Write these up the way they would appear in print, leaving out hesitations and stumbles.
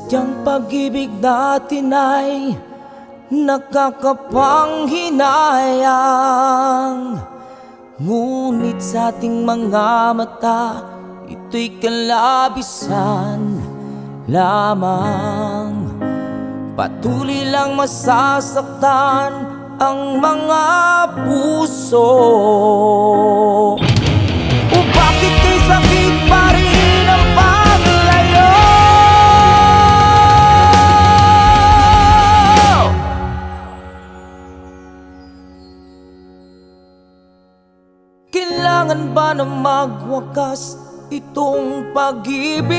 Sadyang pag-ibig natin ay nakakapanghinayang, ngunit sa ating mga mata, ito'y kalabisan lamang. Patuloy lang masasaktan ang mga puso. O bakit kay sakit pa rin ang paglayo? Kailangan ba na magwakas itong pag-ibig?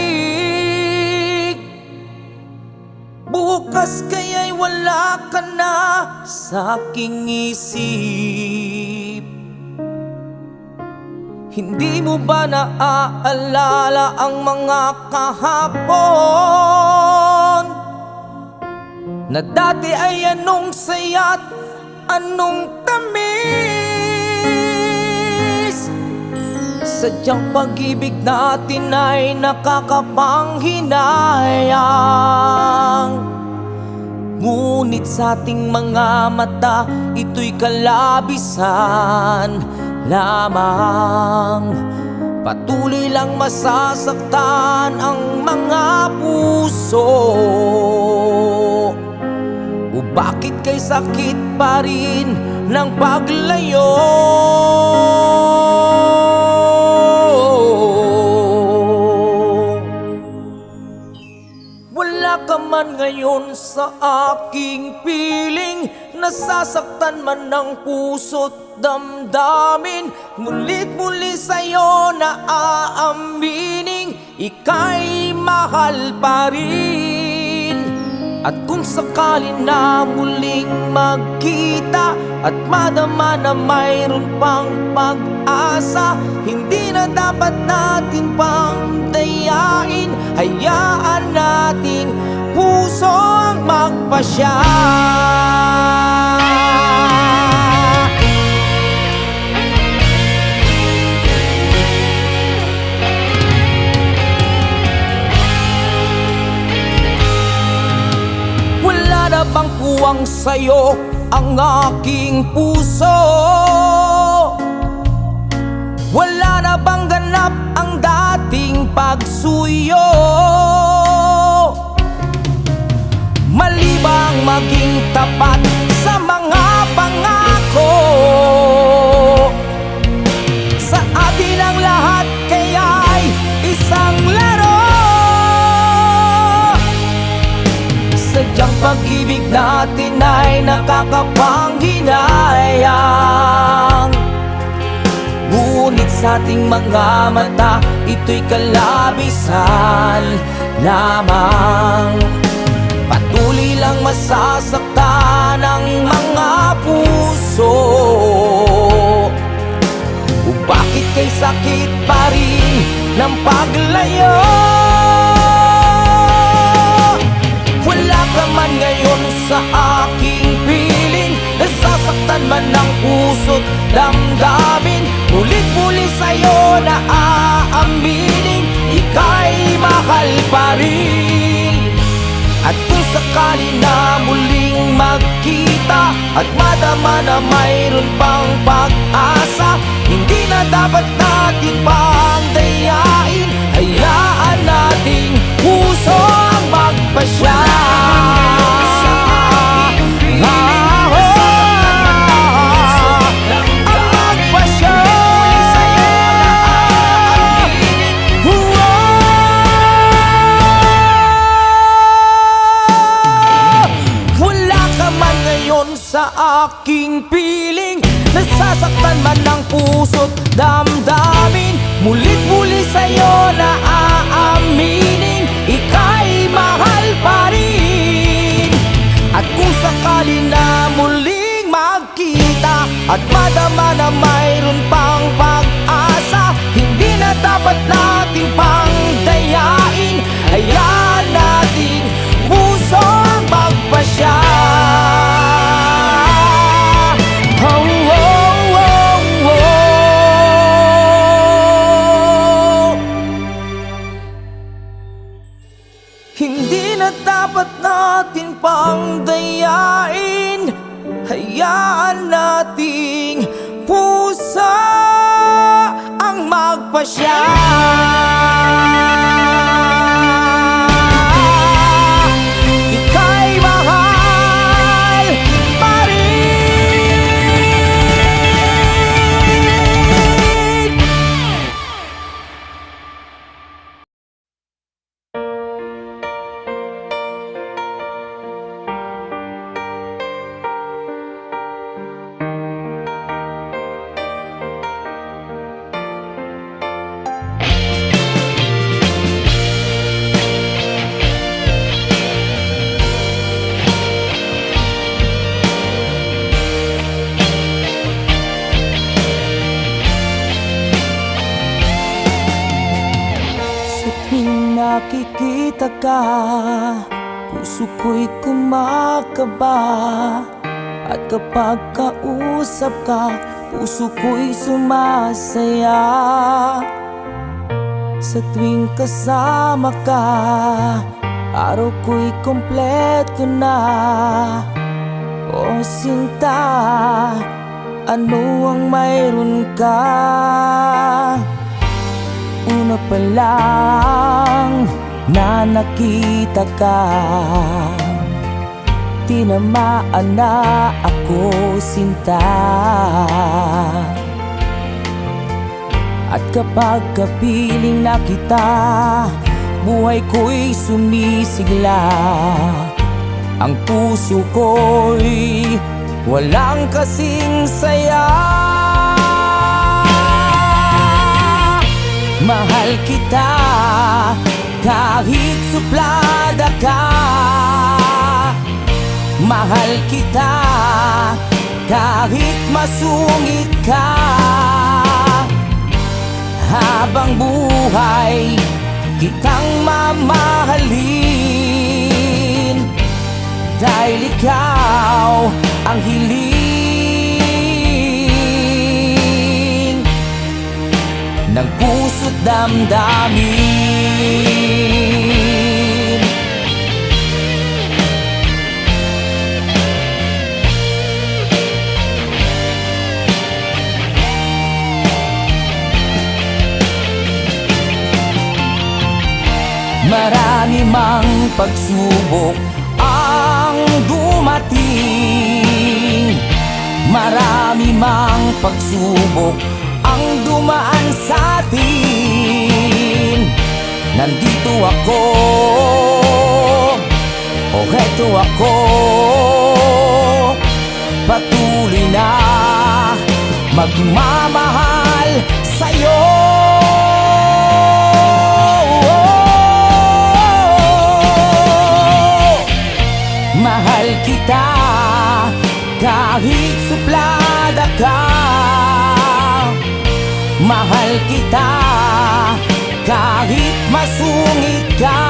Bukas kaya'y wala ka na sa aking isip. Hindi mo ba naaalala ang mga kahapon na dati ay anong saya't anong tamis? Sadyang pag-ibig natin ay nakakapanghinayang, ngunit sa ating mga mata, ito'y kalabisan lamang. Patuloy lang masasaktan ang mga puso. O bakit kay sakit pa rin ng paglayo? Wala ka man ngayon sa aking piling, nasasaktan man ng puso't damdamin. Ngunit muli sa'yo na aaminin, ika'y mahal pa rin. At kung sakali na muling magkita at madama na mayroon pang pag-asa, hindi na dapat natin pang dayain. Hayaan nating puso ang magpasya. Wala na bang puwang sa'yo ang aking puso? Wala na bang ganap ang dating pagsuyo? Mali bang maging tapat sa mga pangako? Sa atin ang lahat kaya'y isang laro. Sadyang pag-ibig natin ay nakakapanghinayang, ngunit sa ating mga mata, ito'y kalabisan lamang. Patuloy lang masasaktan ang mga puso. O bakit kay sakit pa rin ng paglayo? Wala ka man ngayon sa aking piling, nasasaktan man ng puso't damdamin. Ulit-ulit sa'yo na aaminin, ika'y mahal pa rin. At kung sakali na muling magkita at madama na mayroon pang pag-asa, hindi na dapat natin pang dayain. Hayaan nating puso ang magpasya. Sa aking piling, nasasaktan man ng puso't damdamin. Mulit-muli sa'yo na aaminin, ika'y mahal pa rin. At kung sakali na muling magkita at madama na mayroon pang pag-asa, hindi na dapat natin pang dayain. Hayaan natin puso ang magpasya. Hindi na hayaan nating pusa ang magpasya. Ika'y mahal pa rin. Sa tuwing nakikita ka, puso ko'y kumakaba. At kapag kausap ka, puso ko'y sumasaya. Sa tuwing kasama ka, araw ko'y kompleto na. O sinta, ano ang mayroon ka? Una pa lang na nakita ka, tinamaan na ako, sinta. At kapag kapiling na kita, buhay ko'y sumisigla. Ang puso ko'y walang kasing saya. Mahal kita kahit suplada ka. Mahal kita kahit masungit ka. Habang buhay kitang mamahalin, dahil ikaw ang hiling ng puso't damdamin. Marami mang pagsubok ang dumating, marami mang pagsubok ang dumaan sa atin. Nandito ako, o heto ako, patuloy na magmamahal sa'yo. Mahal kita kahit suplada ka. Mahal kita kahit masungit ka.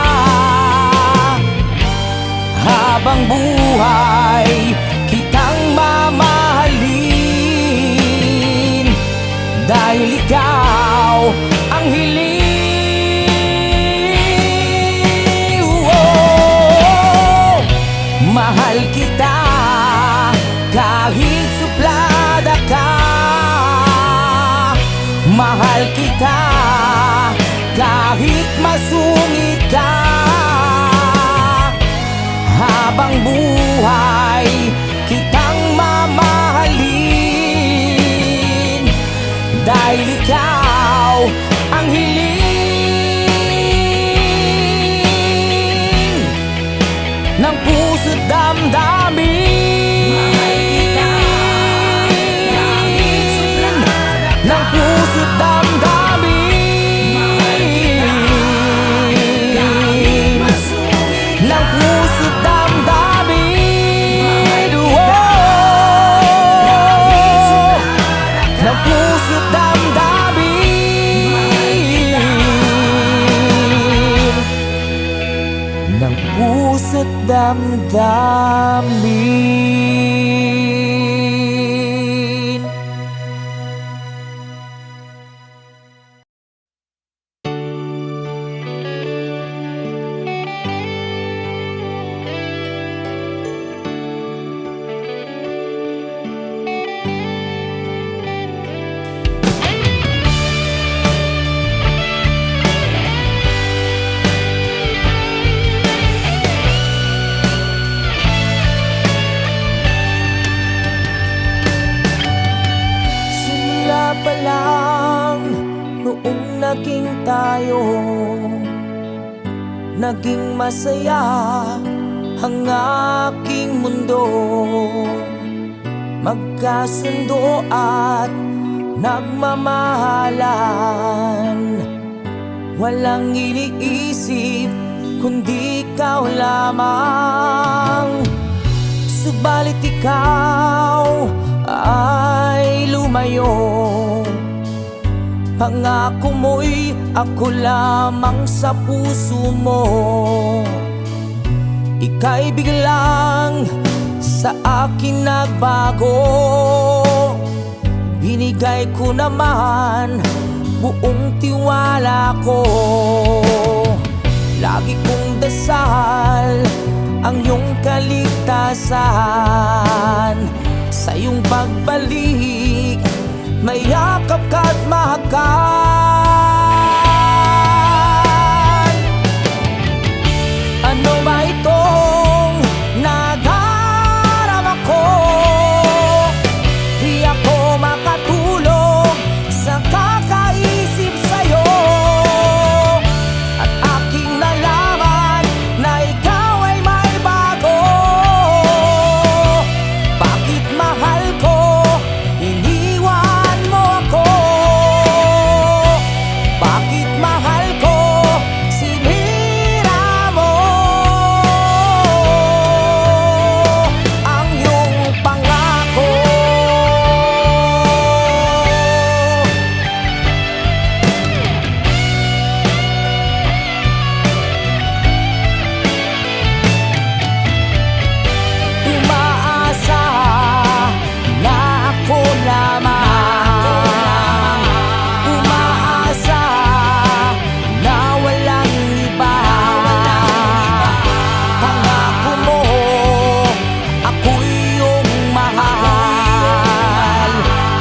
Habang buhay kitang mamahalin, dahil ikaw ang hiling. Mahal kita kahit suplada ka. Mahal kita kahit masungit ka. Habang buhay kitang mamahalin, dahil ikaw ang hiling ng puso't damdamin. Ng puso't damdamin. Ng puso't damdamin. Ng puso't damdamin. Ng puso't damdamin. naging tayo, naging masaya ang aking mundo. Magkasundo at nagmamahalan, walang iniisip kundi ikaw lamang. Subalit ikaw ay lumayo, pangako mo'y ako lamang sa puso mo. Ika'y biglang sa akin nagbago, binigay ko naman buong tiwala ko. Lagi kong dasal ang iyong kaligtasan, sa iyong pagbalik mayakap ka't mahakal. Ano ba itong nadarama ko? Di ako makatulog sa kakaisip sa'yo, at aking nalaman na ikaw ay may bago. Bakit mahal ko iniwan mo ako? Bakit mahal ko sinira mo ang iyong pangako? Umaasa na ako lamang, umaasa na walang iba. Pangako mo ako iyong mahal,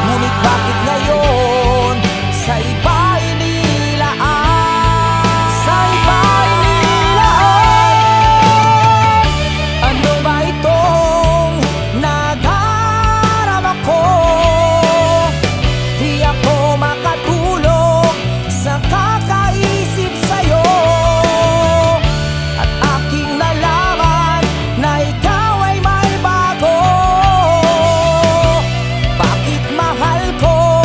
ngunit bakit ngayon sa iba inilaan? Sa iba inilaan. Ano ba itong nadarama ko? Di ako makatulog sa kakaisip sa'yo, at aking nalaman na ikaw ay may bago. Bakit mahal ko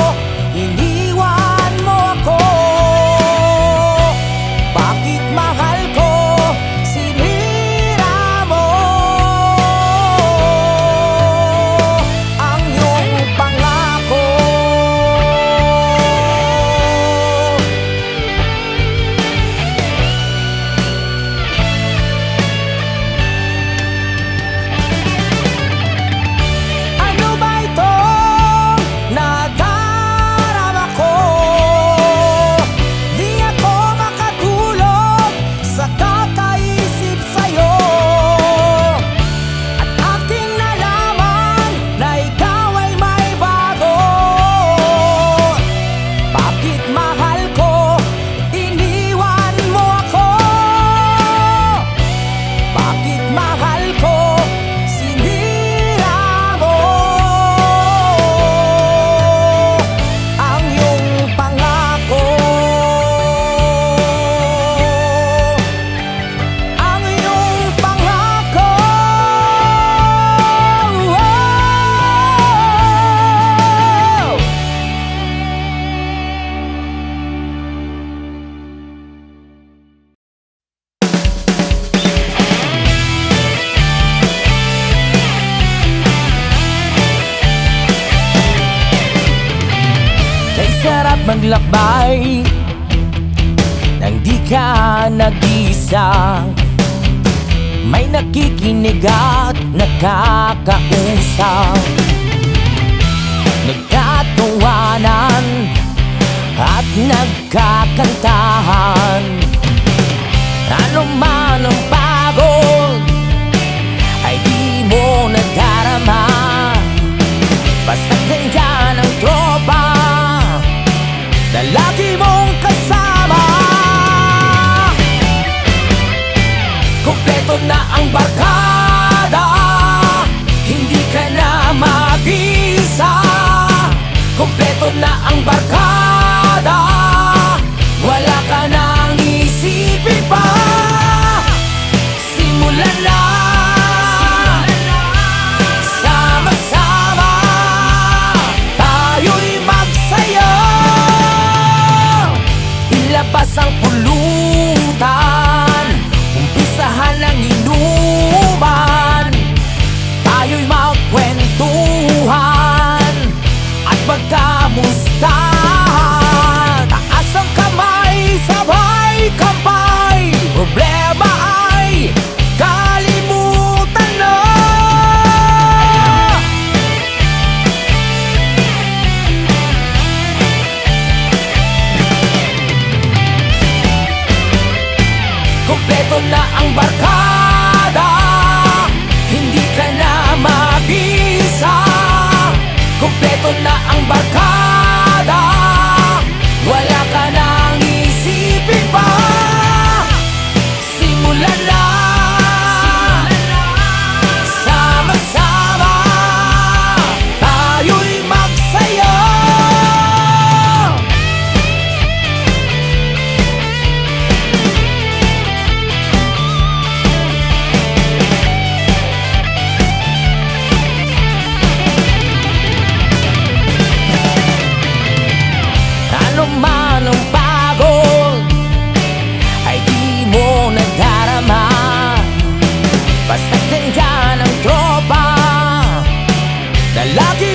iniwan mo ako? Bakit mahal ko sinira mo ang iyong pangako? Ano ba itong nadarama ko? Di ako makatulog sa kakaisip sa'yo, at aking nalaman na ikaw ay may bago. Bakit mahal ko iniwan mo ako? Bakit mahal ko sinira mo ang iyong pangako? Ang iyong pangako. Kay sarap maglakbay nang di ka nag-isa, may nakikinig at nakakausap, nagtatawanan at nagkakantahan. Ano man ang pagod ay di mo nadarama, basta't nandyan ang tropa na lagi mong kasama. Kompleto na ang barkada, hindi ka na mag-isa. Kompleto na ang barkada,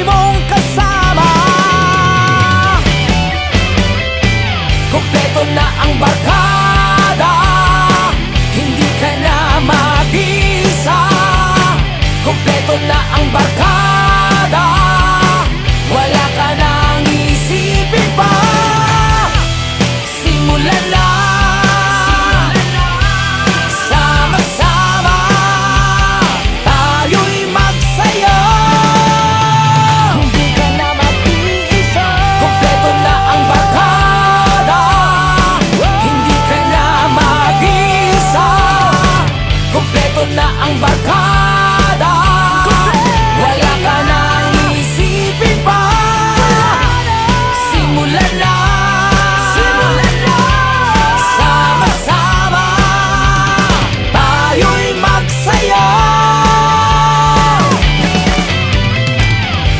mong kasama. Kompleto na ang barkada, hindi ka na mag-isa. Kompleto na ang barkada, wala ka nang isipin pa. Simulan na, sama-sama tayo'y magsaya. Hindi ka na mag-iisa. Kompleto na ang barkada, hindi ka na mag-isa. Kompleto na ang barkada, wala ka nang isipin pa. Simulan na, sama-sama tayo'y magsaya.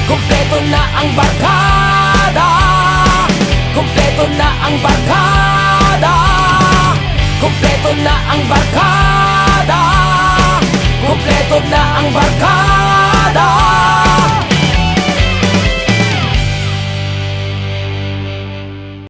Kompleto na ang barkada, kompleto na ang barkada, kompleto na ang barkada, kompleto na ang barkada.